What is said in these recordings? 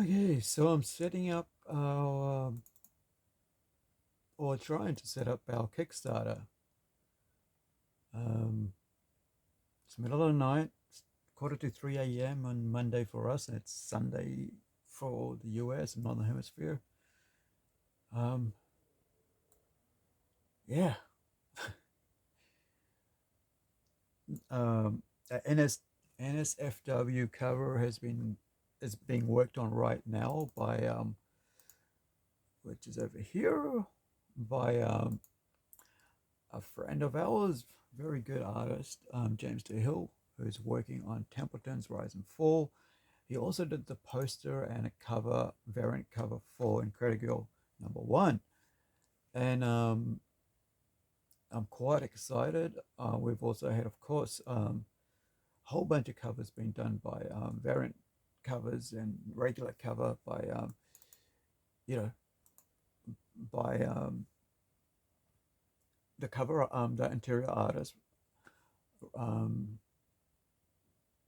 Okay, so I'm setting up our, or trying to set up our Kickstarter. Um, it's middle of the night, it's quarter to 3 a.m. on Monday for us, and it's Sunday for the US and Northern Hemisphere. Um, yeah, NS, NSFW cover is being worked on right now by which is over here by a friend of ours, very good artist, James DeHill, who's working on Templeton's Rise and Fall. He also did the poster and a cover, variant cover for Incredible #1. And I'm quite excited. We've also had, of course, a whole bunch of covers being done by variant covers and regular cover by, you know, by the cover, the interior artist. Um,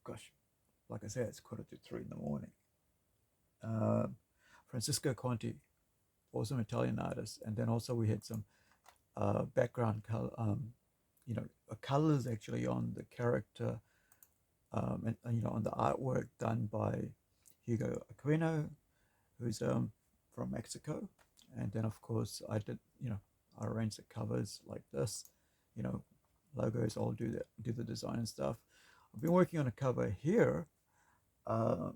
gosh, like I said, it's quarter to 3 in the morning. Uh, Francisco Conti, awesome Italian artist, and then also we had some background color, colors actually on the character, and on the artwork done by Hugo Aquino, who's from Mexico, and then of course I arranged the covers like this, you know, logos, all do the design and stuff. I've been working on a cover here. Uh,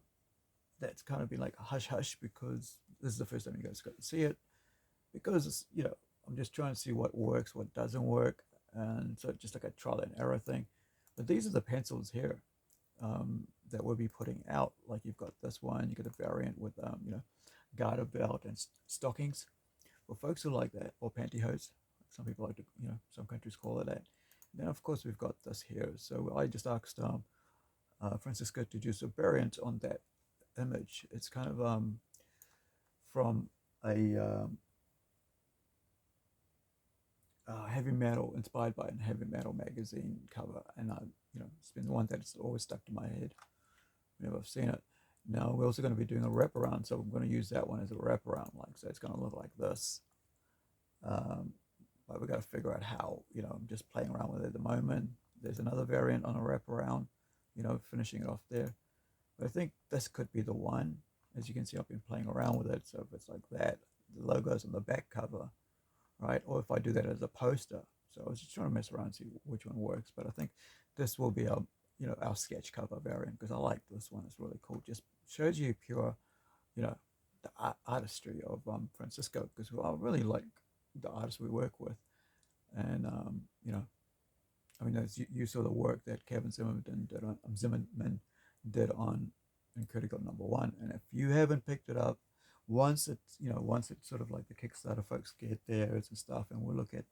that's kind of been like a hush hush because this is the first time you guys got to see it. Because I'm just trying to see what works, what doesn't work, and so just like a trial and error thing. But these are the pencils here that we'll be putting out. Like you've got this one, you got a variant with garter belt and stockings for folks who like that, or pantyhose. Some people like to, some countries call it that. And then of course we've got this here. So I just asked Francisco to do a variant on that image. It's kind of from a heavy metal, inspired by a heavy metal magazine cover, and it's been the one that's always stuck to my head whenever I've seen it. Now we're also going to be doing a wraparound, so I'm going to use that one as a wraparound, like so. It's going to look like this, but we've got to figure out how. I'm just playing around with it at the moment. There's another variant on a wraparound, finishing it off there. But I think this could be the one. As you can see, I've been playing around with it. So if it's like that, the logo's on the back cover, right? Or if I do that as a poster. So I was just trying to mess around and see which one works. But I think this will be our sketch cover variant, because I like this one. It's really cool. Just shows you pure, the artistry of Francisco, because I really like the artists we work with. And, I mean, as you saw the work that Kevin Zimmerman did on Critical #1. And if you haven't picked it up, once it's sort of like the Kickstarter folks get theirs and stuff, and we'll look at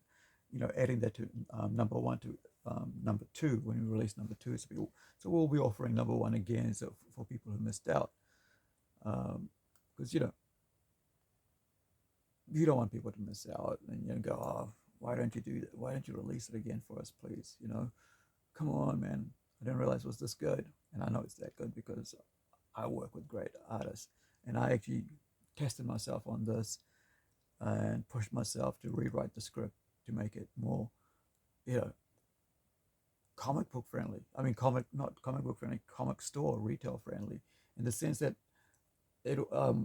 adding that to #1 to #2 when we release #2. So we'll be offering #1 again, so for people who missed out, because you don't want people to miss out and go, oh, why don't you do that? Why don't you release it again for us, please? Come on, man. I didn't realize it was this good, and I know it's that good because I work with great artists, and I actually tested myself on this and pushed myself to rewrite the script to make it more, you know, comic book friendly. I mean, not comic book friendly, comic store retail friendly, in the sense that it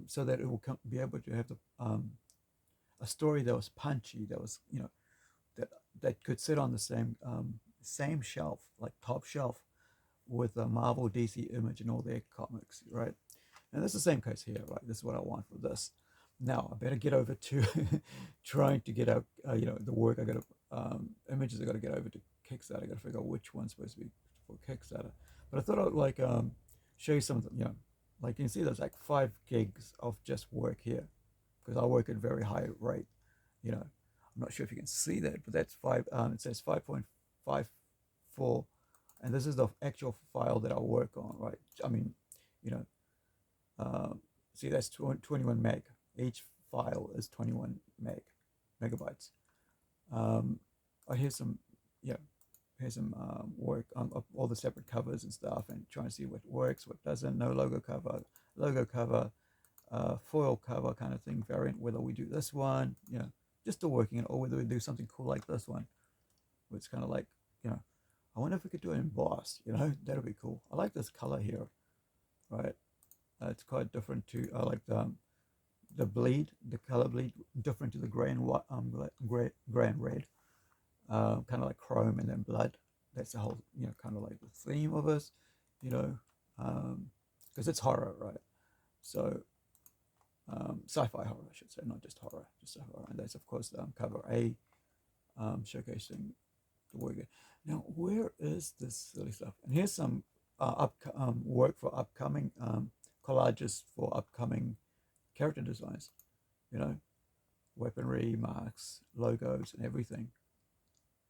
so that it will be able to have a story that was punchy, that was that could sit on the same shelf, like top shelf, with a Marvel, DC, Image, and all their comics, right? And that's the same case here, right? This is what I want for this. Now I better get over to trying to get out, the work. I got to images. I got to get over to Kickstarter. I got to figure out which one's supposed to be for Kickstarter. But I thought I'd like show you something. Like you can see, there's like 5 gigs of just work here, because I work at very high rate. I'm not sure if you can see that, but that's five. It says 5.54, and this is the actual file that I work on, right? I mean, you know, see, that's 21 meg. Each file is 21 megabytes. Here's some, here's some work of all the separate covers and stuff, and trying to see what works, what doesn't. No logo cover, logo cover. foil cover kind of thing variant, whether we do this one, just still working it, or whether we do something cool like this one, where it's kind of like, I wonder if we could do it embossed, that'd be cool. I like this color here, right? It's quite different to, I like the bleed, the color bleed, different to the gray and white, gray and red, kind of like chrome and then blood. That's the whole, kind of like the theme of us, because it's horror, right? So sci-fi horror, I should say, not just horror, just horror. And that's of course cover A, showcasing the work. Now, where is this silly stuff? And here's some work for upcoming collages for upcoming character designs. Weaponry, marks, logos, and everything.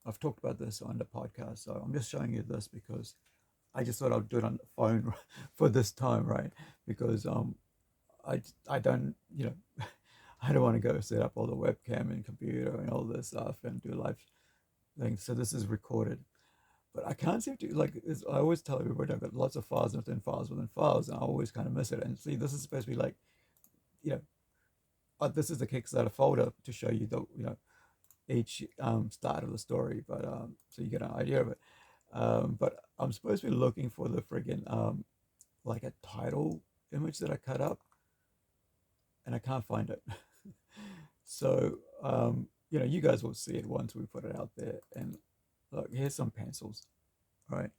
I've talked about this on the podcast, so I'm just showing you this because I just thought I'd do it on the phone for this time, right? Because I don't, I don't want to go set up all the webcam and computer and all this stuff and do live things. So this is recorded, but I can't seem to, like, I always tell everybody I've got lots of files within files within files, and I always kind of miss it. And see, this is supposed to be like, this is the Kickstarter folder to show you the, each start of the story, but so you get an idea of it. But I'm supposed to be looking for the friggin' like a title image that I cut up, and I can't find it. So you guys will see it once we put it out there. And look, here's some pencils, right?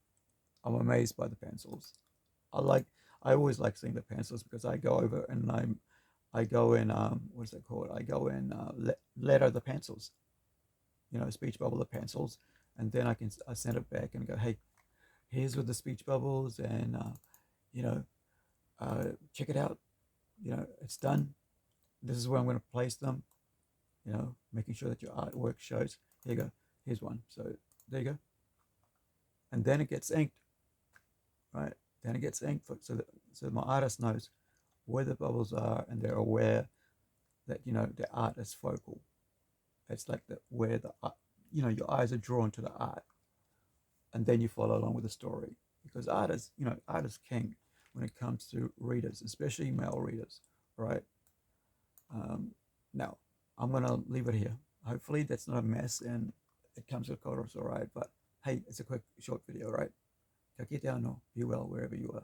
I'm amazed by the pencils. I always like seeing the pencils because I go over and I go in what's it called? I go in letter the pencils, speech bubble the pencils, and then I send it back and go, hey, here's with the speech bubbles, and check it out. It's done. This is where I'm going to place them. Making sure that your artwork shows. Here you go. Here's one. So there you go. And then it gets inked, right? Then it gets inked so my artist knows where the bubbles are, and they're aware that the art is focal. It's like where the art, your eyes are drawn to the art, and then you follow along with the story, because art is king when it comes to readers, especially male readers, right? Now I'm gonna leave it here. Hopefully that's not a mess and it comes across all right. But hey, it's a quick short video, right? Ka kite ano, be well wherever you are.